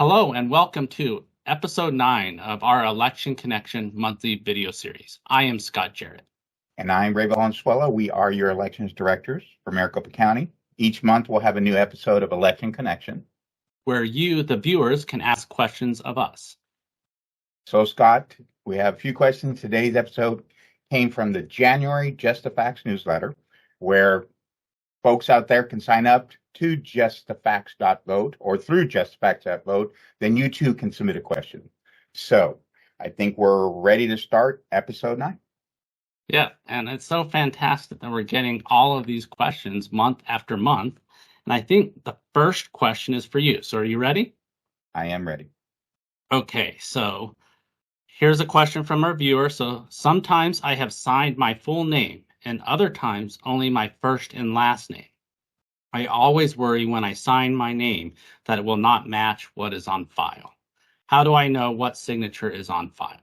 Hello and welcome to episode 9 of our Election Connection monthly video series. I am Scott Jarrett. And I'm Ray Valenzuela. We are your elections directors for Maricopa County. Each month we'll have a new episode of Election Connection, where you, the viewers, can ask questions of us. So, Scott, we have a few questions. Today's episode came from the January Just the Facts newsletter, where folks out there can sign up to justthefacts.vote or through justthefacts.vote. Then you too can submit a question. So I think we're ready to start episode 9. Yeah, and it's so fantastic that we're getting all of these questions month after month. And I think the first question is for you. So are you ready? I am ready. Okay, so here's a question from our viewer. So sometimes I have signed my full name and other times only my first and last name. I always worry when I sign my name that it will not match what is on file. How do I know what signature is on file?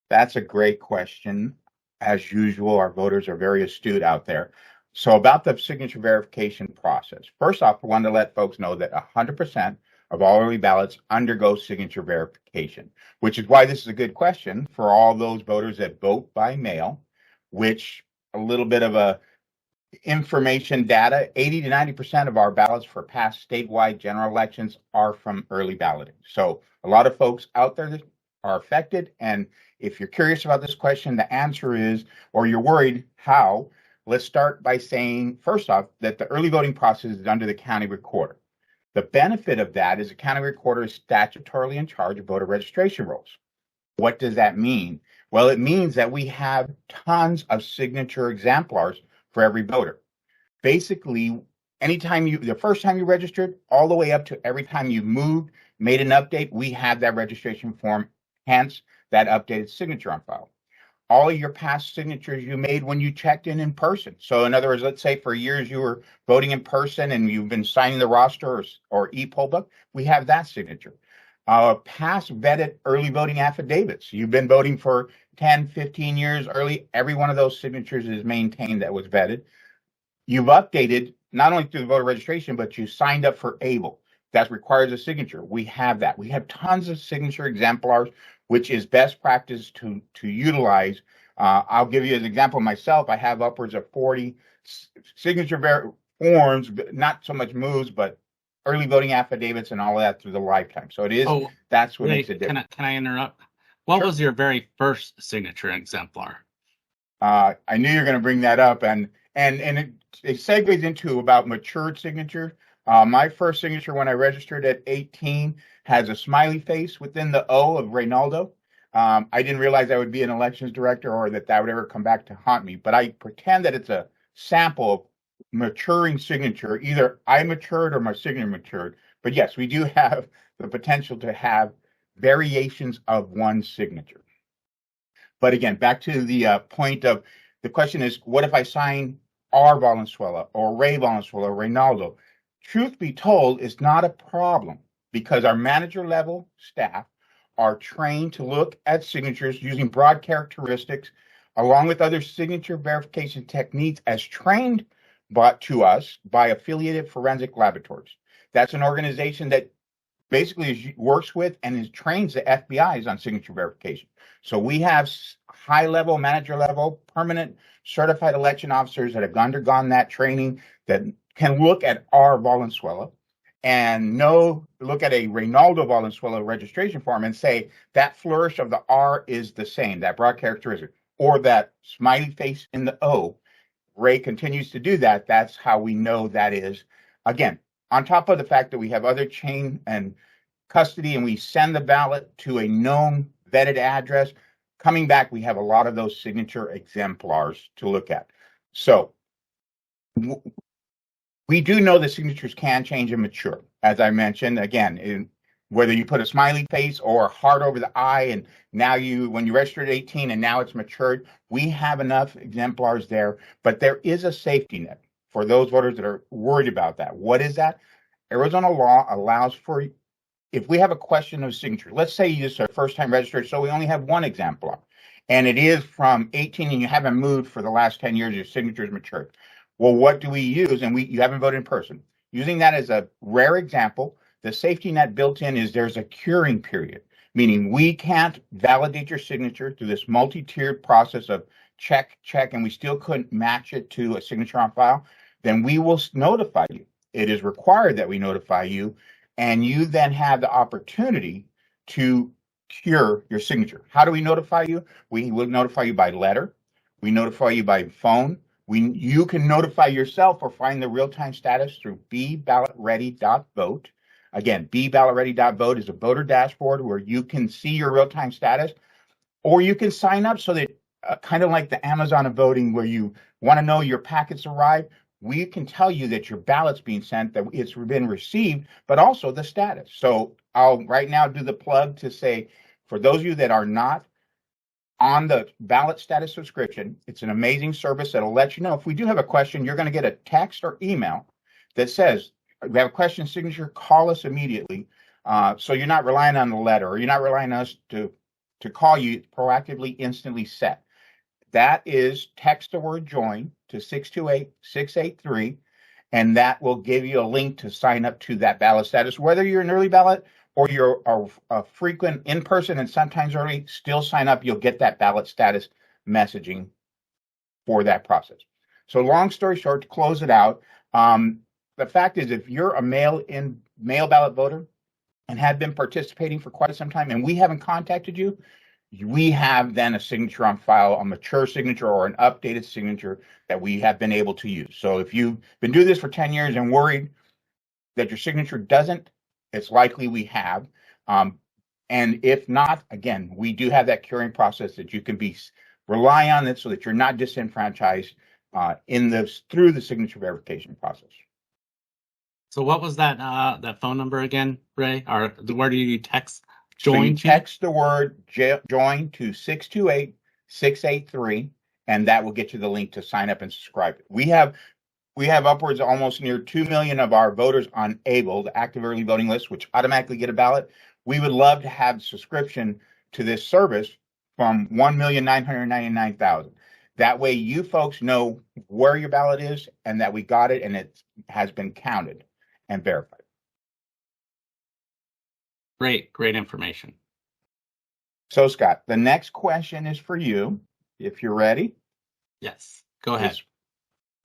That's a great question. As usual, our voters are very astute out there. So about the signature verification process, first off, I want to let folks know that 100% of all early ballots undergo signature verification, which is why this is a good question for all those voters that vote by mail, which a little bit of a information data, 80 to 90% of our ballots for past statewide general elections are from early balloting. So a lot of folks out there that are affected. And if you're curious about this question, the answer is, or you're worried how, let's start by saying, first off, that the early voting process is under the county recorder. The benefit of that is the county recorder is statutorily in charge of voter registration rolls. What does that mean? Well, it means that we have tons of signature exemplars for every voter. Basically, anytime the first time you registered, all the way up to every time you moved, made an update, we have that registration form, hence that updated signature on file. All of your past signatures you made when you checked in person. So in other words, let's say for years you were voting in person and you've been signing the roster or e-poll book, we have that signature. Past vetted early voting affidavits. You've been voting for 10, 15 years early. Every one of those signatures is maintained that was vetted. You've updated not only through the voter registration, but you signed up for ABLE. That requires a signature. We have that. We have tons of signature exemplars, which is best practice to utilize. I'll give you an example myself. I have upwards of 40 signature forms, not so much moves, but early voting affidavits and all of that through the lifetime. So it is, that's what makes it different. Can I interrupt? What was your very first signature exemplar? I knew you were going to bring that up, and it segues into about matured signature. My first signature when I registered at 18 has a smiley face within the O of Reynaldo. I didn't realize I would be an elections director or that would ever come back to haunt me, but I pretend that it's a sample of maturing signature. Either I matured or my signature matured. But yes, we do have the potential to have variations of one signature. But again, back to the point of the question is, what if I sign R. Valenzuela or Ray Valenzuela or Reynaldo? Truth be told, it's not a problem because our manager level staff are trained to look at signatures using broad characteristics along with other signature verification techniques as trained to us by affiliated forensic laboratories. That's an organization that basically works with and trains the FBI's on signature verification. So we have high-level, manager-level, permanent certified election officers that have undergone that training that can look at R. Valenzuela and look at a Reynaldo Valenzuela registration form and say that flourish of the R is the same, that broad characteristic, or that smiley face in the O. Ray continues to do that. That's how we know that is. Again, on top of the fact that we have other chain and custody and we send the ballot to a known vetted address, coming back, we have a lot of those signature exemplars to look at. So we do know the signatures can change and mature. As I mentioned, again, whether you put a smiley face or a heart over the I, and now when you registered at 18 and now it's matured, we have enough exemplars there, but there is a safety net for those voters that are worried about that. What is that? Arizona law allows for, if we have a question of signature, let's say you just are first time registered, so we only have one exemplar, and it is from 18 and you haven't moved for the last 10 years, your signature is matured. Well, what do we use? And you haven't voted in person. Using that as a rare example, the safety net built in is there's a curing period, meaning we can't validate your signature through this multi-tiered process of check, check, and we still couldn't match it to a signature on file. Then we will notify you. It is required that we notify you, and you then have the opportunity to cure your signature. How do we notify you? We will notify you by letter. We notify you by phone. You can notify yourself or find the real-time status through BeBallotReady.vote. Again, BeBallotReady.vote is a voter dashboard where you can see your real-time status, or you can sign up so that kind of like the Amazon of voting, where you want to know your packets arrive. We can tell you that your ballot's being sent, that it's been received, but also the status. So I'll right now do the plug to say, for those of you that are not on the ballot status subscription, it's an amazing service that'll let you know. If we do have a question, you're going to get a text or email that says, we have a question signature, call us immediately. So you're not relying on the letter, or you're not relying on us to call you. Proactively, instantly set. That is, text the word join to 628-683, and that will give you a link to sign up to that ballot status. Whether you're an early ballot or you're a frequent in-person and sometimes early, still sign up. You'll get that ballot status messaging for that process. So long story short, to close it out, the fact is, if you're a mail ballot voter and have been participating for quite some time and we haven't contacted you, we have then a signature on file, a mature signature or an updated signature that we have been able to use. So if you've been doing this for 10 years and worried that your signature doesn't, it's likely we have. And if not, again, we do have that curing process that you can rely on it so that you're not disenfranchised through the signature verification process. So what was that phone number again, Ray? Or where do you text join? So you text the word join to 628-683, and that will get you the link to sign up and subscribe. We have upwards of almost near 2 million of our voters on ABLE, the active early voting list, which automatically get a ballot. We would love to have subscription to this service from 1,999,000. That way you folks know where your ballot is and that we got it and it has been counted and verified. Great information. So Scott, the next question is for you, if you're ready. Yes, go ahead.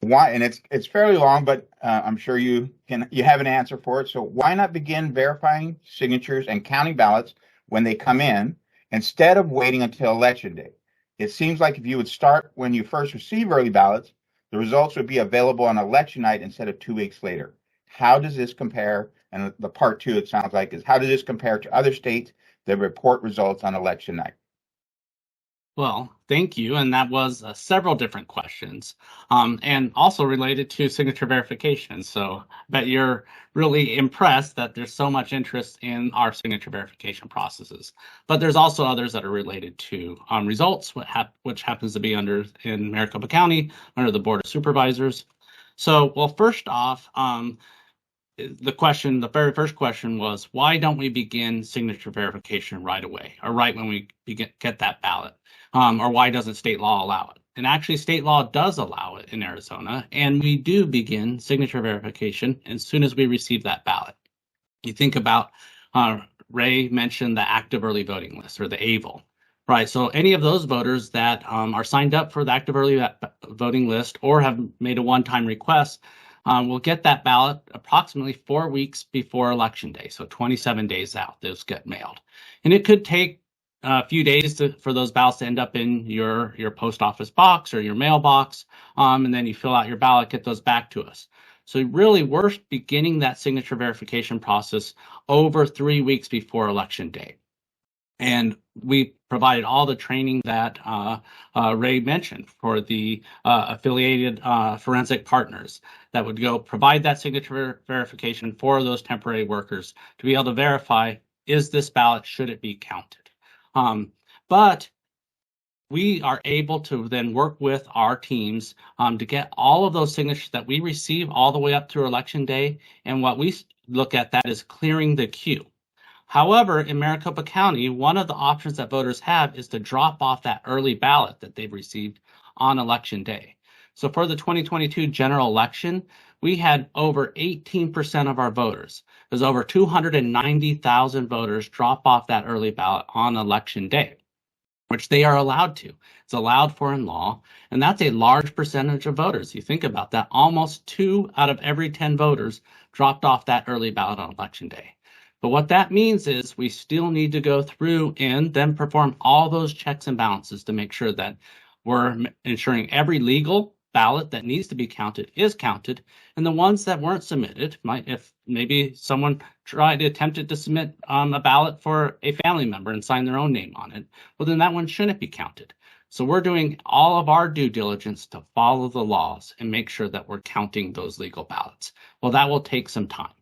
Why? And it's fairly long, but I'm sure you have an answer for it. So why not begin verifying signatures and counting ballots when they come in instead of waiting until election day? It seems like if you would start when you first receive early ballots, the results would be available on election night instead of 2 weeks later. How does this compare? And the part two, it sounds like, is how does this compare to other states that report results on election night? Well, thank you. And that was several different questions, and also related to signature verification. So I bet you're really impressed that there's so much interest in our signature verification processes. But there's also others that are related to results, which happens to be in Maricopa County under the Board of Supervisors. So, well, first off, the very first question was, why don't we begin signature verification right away, or right when we get that ballot? Or why doesn't state law allow it? And actually, state law does allow it in Arizona, and we do begin signature verification as soon as we receive that ballot. You think about, Ray mentioned the active early voting list, or the AVL, right? So any of those voters that are signed up for the active early voting list or have made a one-time request will get that ballot approximately 4 weeks before election day, so 27 days out, those get mailed. And it could take a few days for those ballots to end up in your post office box or your mailbox, and then you fill out your ballot, get those back to us. So really, we're beginning that signature verification process over 3 weeks before election day. And we provided all the training that Ray mentioned for the affiliated forensic partners that would go provide that signature verification for those temporary workers to be able to verify, is this ballot, should it be counted? But we are able to then work with our teams to get all of those signatures that we receive all the way up to election day. And what we look at that is clearing the queue. However, in Maricopa County, one of the options that voters have is to drop off that early ballot that they've received on election day. So for the 2022 general election, we had over 18% of our voters. There's over 290,000 voters drop off that early ballot on election day, which they are allowed to. It's allowed for in law, and that's a large percentage of voters. You think about that, almost 2 out of every 10 voters dropped off that early ballot on election day. But what that means is we still need to go through and then perform all those checks and balances to make sure that we're ensuring every legal ballot that needs to be counted is counted, and the ones that weren't submitted if maybe someone attempted to submit a ballot for a family member and sign their own name on it, well, then that one shouldn't be counted. So we're doing all of our due diligence to follow the laws and make sure that we're counting those legal ballots. Well, that will take some time,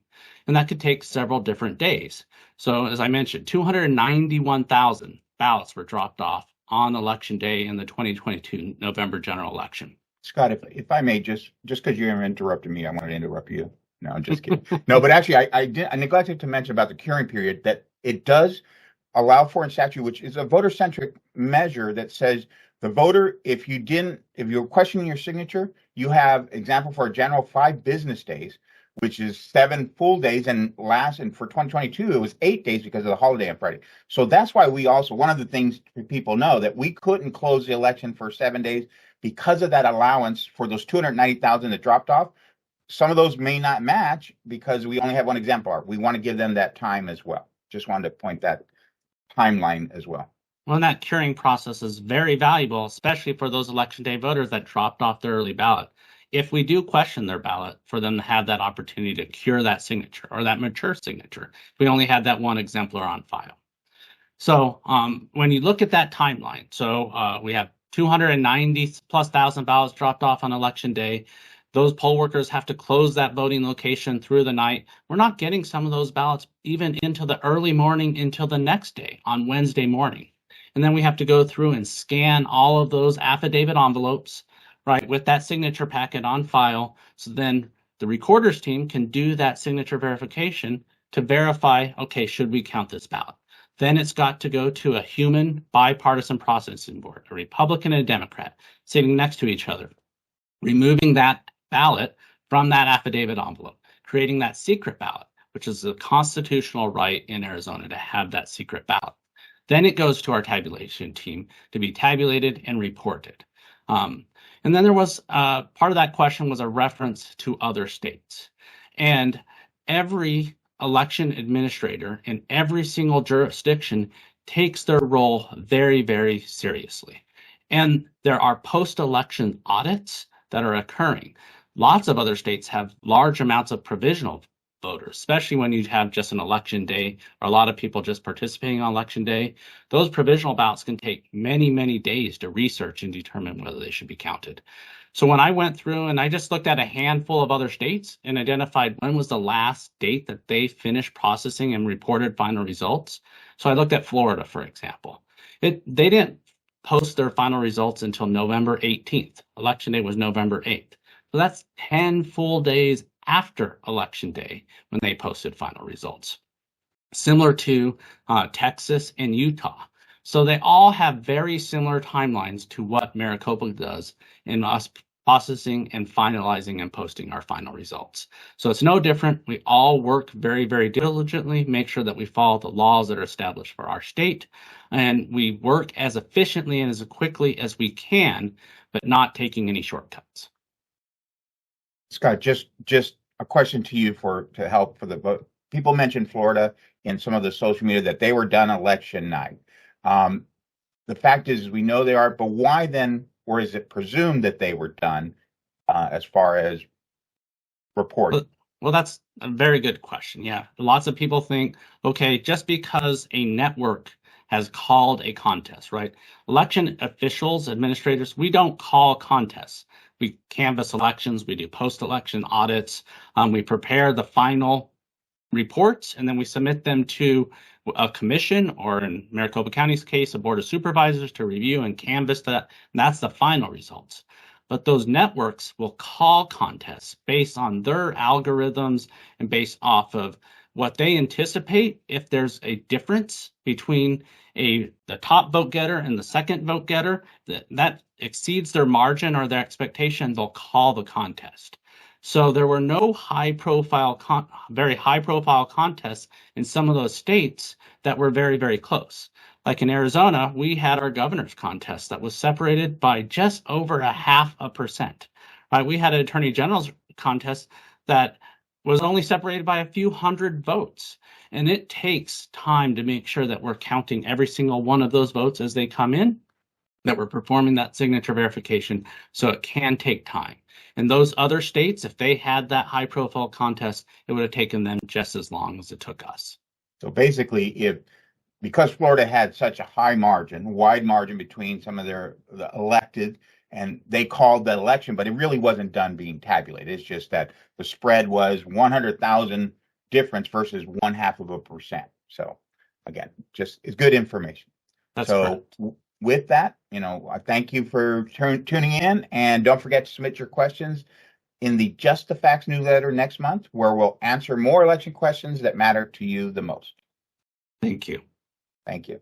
and that could take several different days. So as I mentioned, 291,000 ballots were dropped off on election day in the 2022 November general election. Scott, if I may, just because you interrupted me, I wanted to interrupt you. No, I'm just kidding. No, but actually, I neglected to mention about the curing period that it does allow for in statute, which is a voter-centric measure that says the voter, if you're questioning your signature, you have, example for a general, 5 business days, which is 7 full days, and for 2022, it was 8 days because of the holiday on Friday. So that's why we also, one of the things people know, that we couldn't close the election for 7 days because of that allowance for those 290,000 that dropped off. Some of those may not match because we only have one exemplar. We want to give them that time as well. Just wanted to point that timeline as well. Well, that curing process is very valuable, especially for those election day voters that dropped off their early ballot. If we do question their ballot, for them to have that opportunity to cure that signature or that mature signature, we only had that one exemplar on file. So when you look at that timeline, so we have 290,000+ ballots dropped off on election day. Those poll workers have to close that voting location through the night. We're not getting some of those ballots even into the early morning until the next day on Wednesday morning. And then we have to go through and scan all of those affidavit envelopes, right, with that signature packet on file. So then the recorder's team can do that signature verification to verify, okay, should we count this ballot? Then it's got to go to a human bipartisan processing board, a Republican and a Democrat, sitting next to each other, removing that ballot from that affidavit envelope, creating that secret ballot, which is a constitutional right in Arizona to have that secret ballot. Then it goes to our tabulation team to be tabulated and reported. And then there was part of that question was a reference to other states. And every election administrator in every single jurisdiction takes their role very, very seriously. And there are post-election audits that are occurring. Lots of other states have large amounts of provisional voters, especially when you have just an election day or a lot of people just participating on election day. Those provisional ballots can take many, many days to research and determine whether they should be counted. So when I went through and I just looked at a handful of other states and identified when was the last date that they finished processing and reported final results. So I looked at Florida, for example. They didn't post their final results until November 18th. Election day was November 8th. So that's 10 full days after election day when they posted final results. Similar to Texas and Utah. So they all have very similar timelines to what Maricopa does in us processing and finalizing and posting our final results. So it's no different. We all work very, very diligently, make sure that we follow the laws that are established for our state, and we work as efficiently and as quickly as we can, but not taking any shortcuts. Scott, just a question to you to help for the vote. People mentioned Florida in some of the social media that they were done election night. The fact is we know they are, but why then, or is it presumed that they were done as far as reporting? Well, that's a very good question. Yeah, lots of people think, okay, just because a network has called a contest, right? Election officials, administrators, we don't call contests. We canvass elections, we do post-election audits, we prepare the final reports, and then we submit them to a commission, or in Maricopa County's case, a board of supervisors to review and canvass that. And that's the final results. But those networks will call contests based on their algorithms and based off of what they anticipate. If there's a difference between the top vote getter and the second vote getter that exceeds their margin or their expectation, they'll call the contest. So there were no very high profile contests in some of those states that were very, very close. Like in Arizona, we had our governor's contest that was separated by just over 0.5%. Right? We had an attorney general's contest that was only separated by a few hundred votes. And it takes time to make sure that we're counting every single one of those votes as they come in, that we're performing that signature verification. So it can take time. In those other states, if they had that high profile contest, it would have taken them just as long as it took us. So basically, because Florida had such a high margin, wide margin between some of the elected, and they called that election, but it really wasn't done being tabulated. It's just that the spread was 100,000 difference versus 0.5%. So again, just it's good information. That's so correct. With that, I thank you for tuning in, and don't forget to submit your questions in the Just the Facts newsletter next month, where we'll answer more election questions that matter to you the most. Thank you. Thank you.